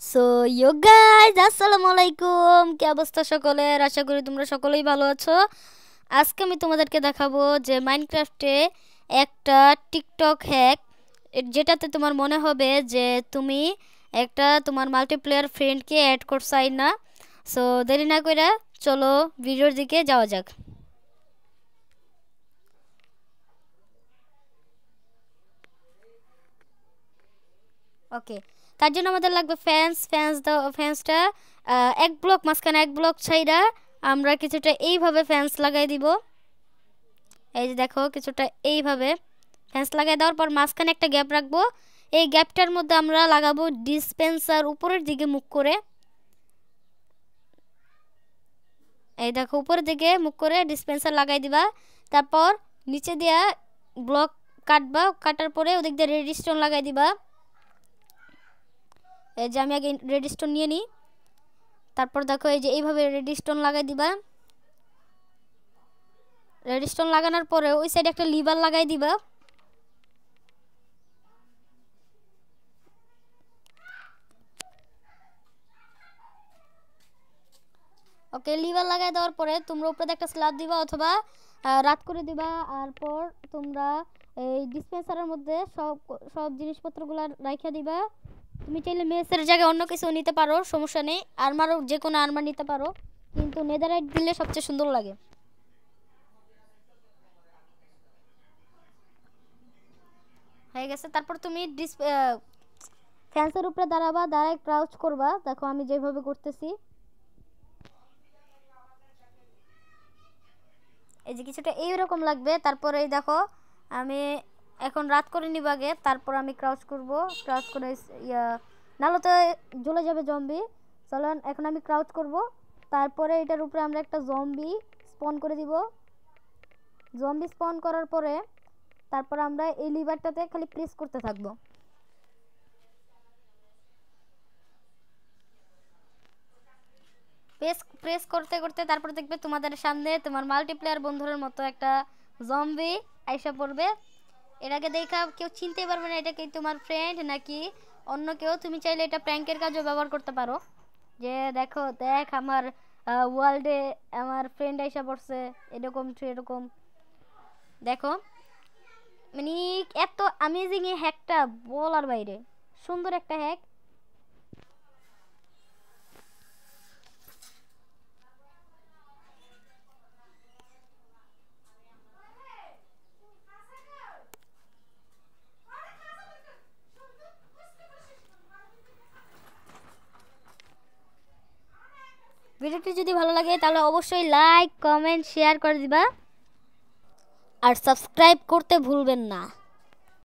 So ইয়ো guys, আসসালামু আলাইকুম। কি অবস্থা সকলের? আশা করি তোমরা সকলেই ভালো আছো। আজকে আমি তোমাদেরকে দেখাবো যে মাইনক্রাফটে একটা টিকটক হ্যাক, যেটাতে তোমার মনে হবে যে তুমি একটা তোমার মাল্টিপ্লেয়ার ফ্রেন্ডকে অ্যাড করছাই না। সো দেরি না করে চলো ভিডিওর দিকে যাওয়া যাক। ওকে, তার জন্য আমাদের লাগবে ফ্যান্সটা এক ব্লক মাঝখানে এক ব্লক ছাইরা আমরা কিছুটা এইভাবে ফ্যান্স লাগাই দিব। এই যে দেখো, কিছুটা এইভাবে ফ্যান্স লাগাই দেওয়ার পর মাঝখানে একটা গ্যাপ রাখবো। এই গ্যাপটার মধ্যে আমরা লাগাবো ডিসপেন্সার উপরের দিকে মুখ করে। এই দেখো, উপরের দিকে মুখ করে ডিসপেন্সার লাগাই দিবা। তারপর নিচে দিয়া ব্লক কাটবা, কাটার পরে ওদিক দিয়ে রেডস্টোন লাগাই দিবা। এই যে আমি আগে রেডস্টোন নিয়ে নিই। তারপর দেখো, এই যে এইভাবে রেডস্টোন লাগাই দিবা। রেডস্টোন লাগানোর পরে ওই সাইডে একটা লিভার লাগাই দিবা। ওকে, লিভার লাগাই দেওয়ার পরে তোমরা উপরে একটা স্ল্যাব দিবা অথবা রাত করে দিবা। আর পর তোমরা এই ডিসপেন্সারের মধ্যে সব সব জিনিসপত্রগুলো রাইখা দিবা। তুমি চাইলে মেসের জায়গায় অন্য কিছু নিতে পারো, সমস্যা নেই। আর্মারও যে কোনো আর্মার নিতে পারো, কিন্তু নেদারাইট দিলে সবচেয়ে সুন্দর লাগে। হয়ে গেছে। তারপর তুমি ফ্যান্সের উপরে দাঁড়াবা, দাঁড়ায় ক্রাউচ করবা। দেখো আমি যেভাবে করতেছি, এই যে কিছুটা এইরকম লাগবে। তারপরে এই দেখো, আমি এখন রাত করে নিব আগে, তারপর আমি ক্রাউচ করব। ক্রাউচ করে নাহলে তো জ্বলে যাবে জম্বি। চলো এখন আমি ক্রাউচ করব। তারপরে এটার উপরে আমরা একটা জম্বি স্পন করে দিব। জম্বি স্পন করার পরে তারপর আমরা এই লিভারটাতে খালি প্রেস করতে থাকবো। প্রেস প্রেস করতে করতে তারপর দেখবে তোমাদের সামনে তোমার মাল্টিপ্লেয়ার বন্ধুদের মতো একটা জম্বি আইসা পড়বে। এটাকে দেখা কেউ চিনতে পারবে না এটা কি তোমার ফ্রেন্ড নাকি অন্য কেউ। তুমি চাইলে এটা প্র্যাঙ্কের কাজেও ব্যবহার করতে পারো, যে দেখো দেখ আমার ওয়ার্ল্ডে আমার ফ্রেন্ড আইসা পড়ছে, এরকম এরকম। দেখো মানে এত অ্যামেজিং এই হ্যাকটা বলার বাইরে, সুন্দর একটা হ্যাক। ভিডিওটি যদি ভালো লাগে তাহলে অবশ্যই লাইক কমেন্ট শেয়ার করে দিবা, আর সাবস্ক্রাইব করতে ভুলবেন না।